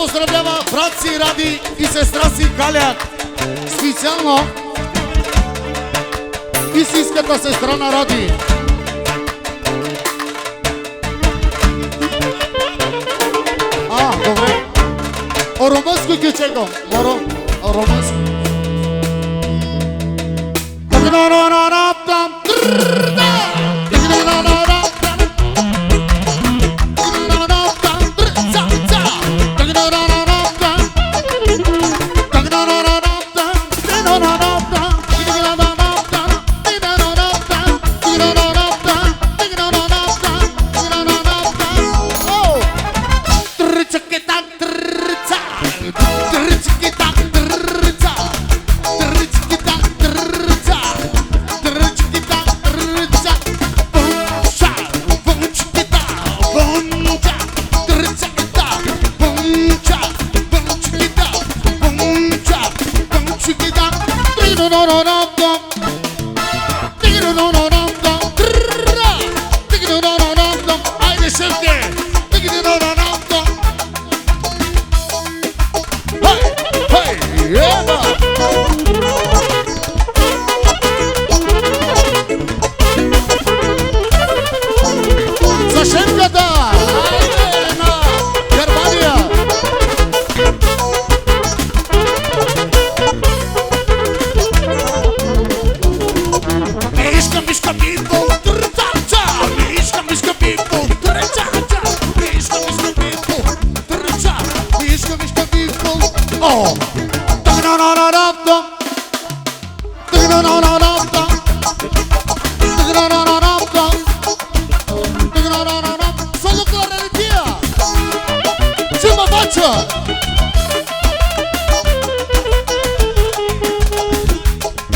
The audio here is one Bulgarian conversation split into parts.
поздравява брат си Ради и сестра си Галя. Специално истинската сестра на Ради. Добре. Румънско ги чекам. Румънско.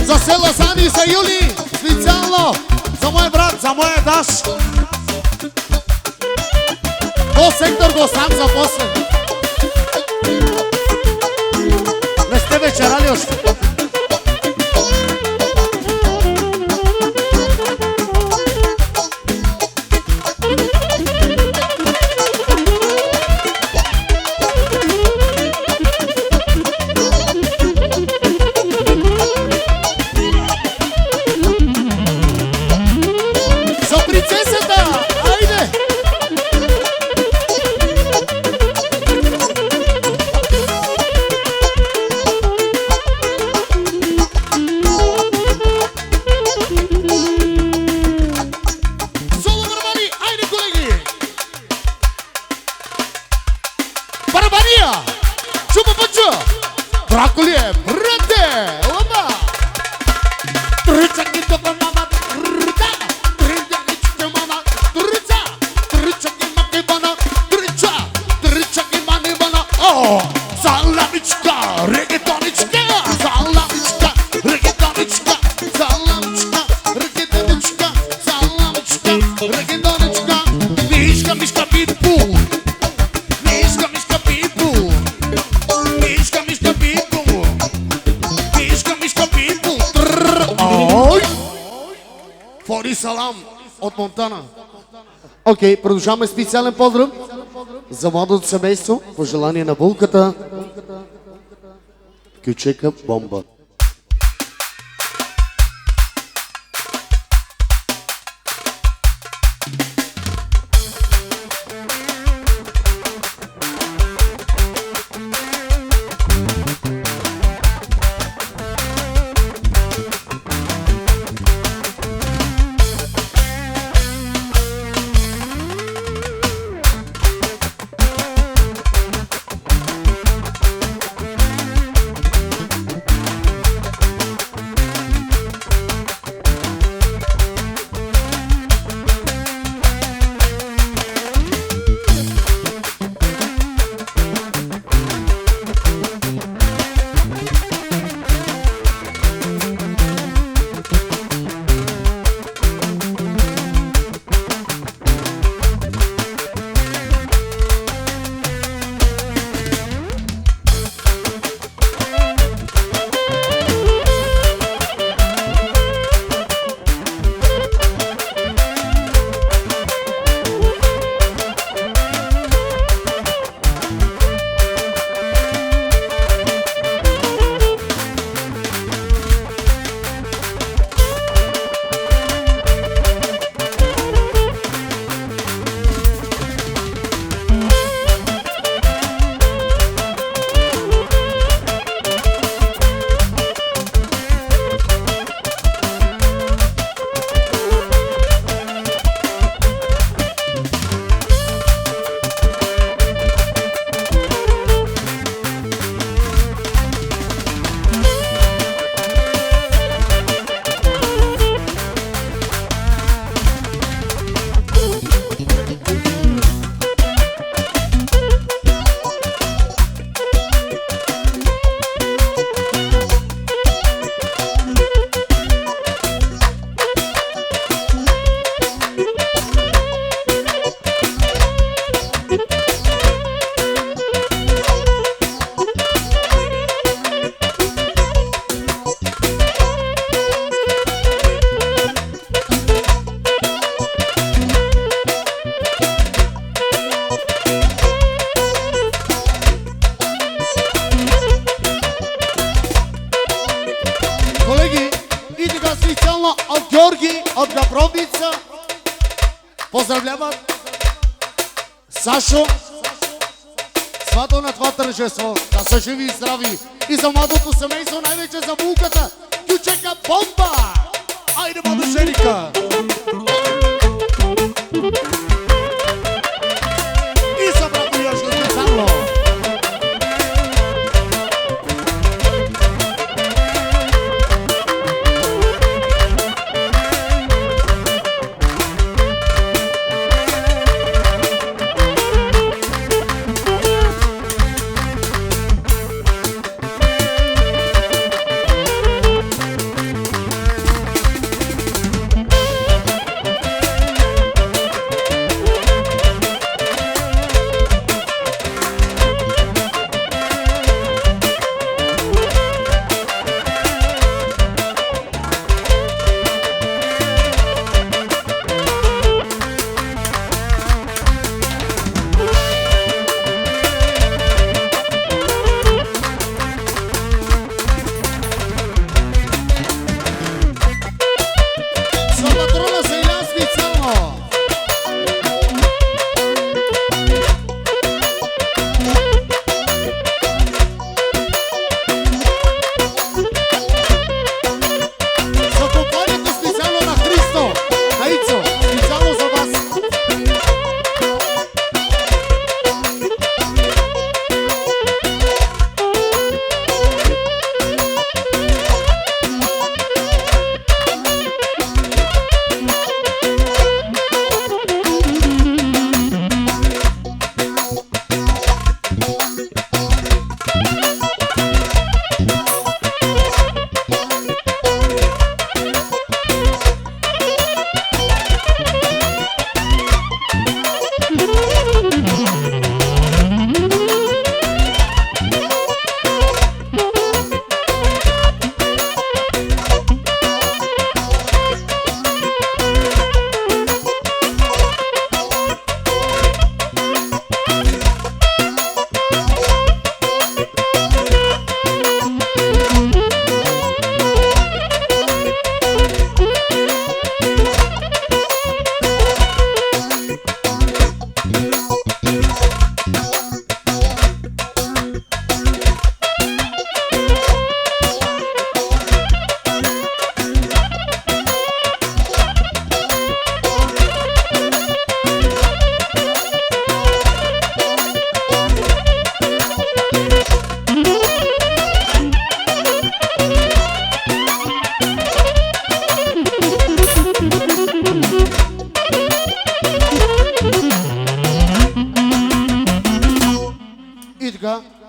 За села Сани и за Юли, специално за мой брат, за моя Даш. По сектор го сам за после. Не сте вечерали още. От Монтана. Окей, продължаваме специален поздрав за младото семейство. Пожелание на булката. Кючека бомба. от Габровница поздравляват Сашо, свато на това тържество. Да са живи и здрави. И за младото семейство, най-вече за булката. Кючека бомба! Айде, младошеника! И за брато Яшко Царло.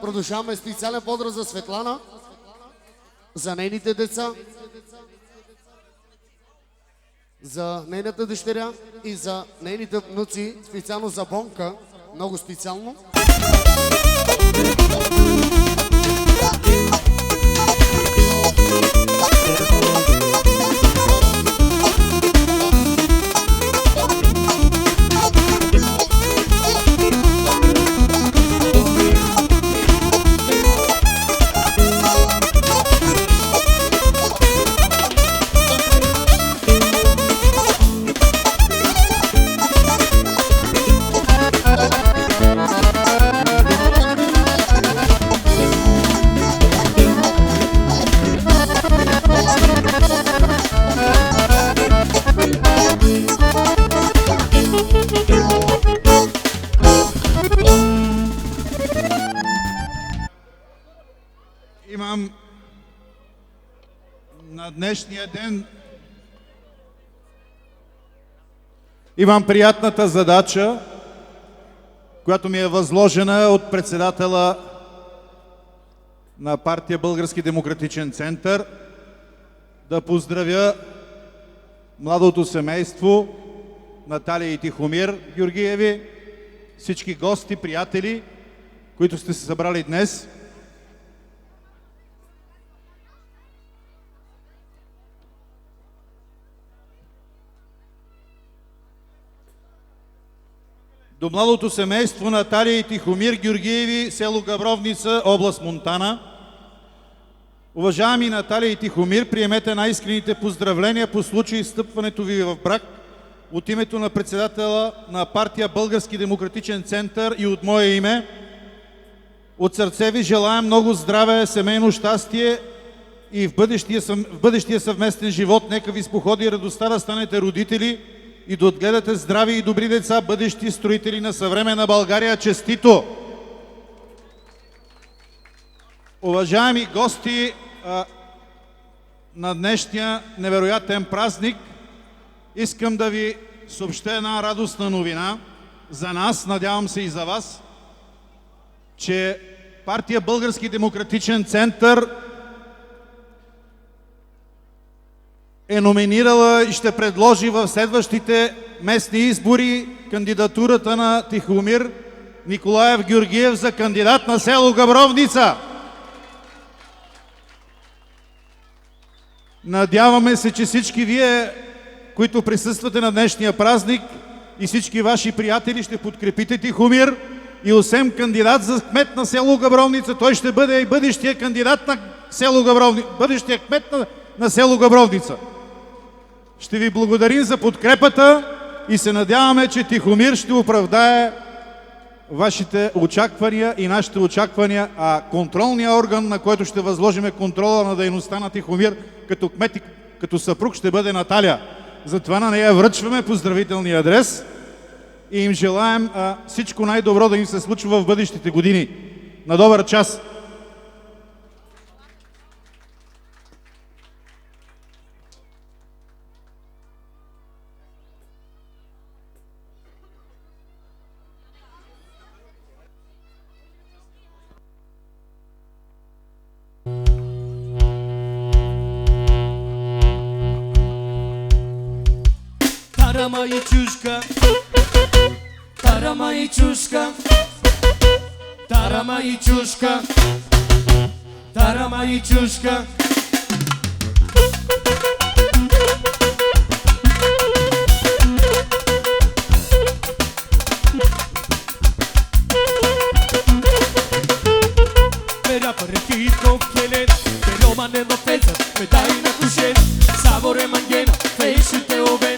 Продължаваме специален поздрав за Светлана, за нейните деца, за нейната дъщеря и за нейните внуци, специално за Бонка, много специално. На днешния ден имам приятната задача, която ми е възложена от председателя на партия Български демократичен център, да поздравя младото семейство Наталия и Тихомир Георгиеви, всички гости, приятели, които сте се събрали днес. До младото семейство Наталия и Тихомир Георгиеви, село Габровница, област Монтана. Уважаеми Наталия и Тихомир, приемете най-искрените поздравления по случай встъпването ви в брак от името на председателя на партия Български демократичен център и от мое име. От сърце ви желая много здраве, семейно щастие и в бъдещия съвместен живот нека ви споходи радостта да станете родители и да отгледате здрави и добри деца, бъдещи строители на съвременна България. Честито! Уважаеми гости на днешния невероятен празник, искам да ви съобщя една радостна новина за нас, надявам се и за вас, че партия Български демократичен център е номинирала и ще предложи в следващите местни избори кандидатурата на Тихомир Николаев Георгиев за кандидат на село Габровница. Надяваме се, че всички вие, които присъствате на днешния празник, и всички ваши приятели ще подкрепите Тихомир и освен кандидат за кмет на село Габровница, той ще бъде и бъдещия кандидат на село Габровница, бъдещия кмет на село Габровница. Ще ви благодарим за подкрепата и се надяваме, че Тихомир ще оправдае вашите очаквания и нашите очаквания, а контролният орган, на който ще възложиме контрола на дейността на Тихомир като кмет и като съпруг, ще бъде Наталия. Затова на нея връчваме поздравителния адрес и им желаем всичко най-добро да им се случва в бъдещите години. На добър час! Tarama i čuška, tarama i čuška, tarama i čuška, tarama i čuška. Vera parejito quieren, pero maneno pesa, me da una cuchera, sabor manguena, feixe te oven.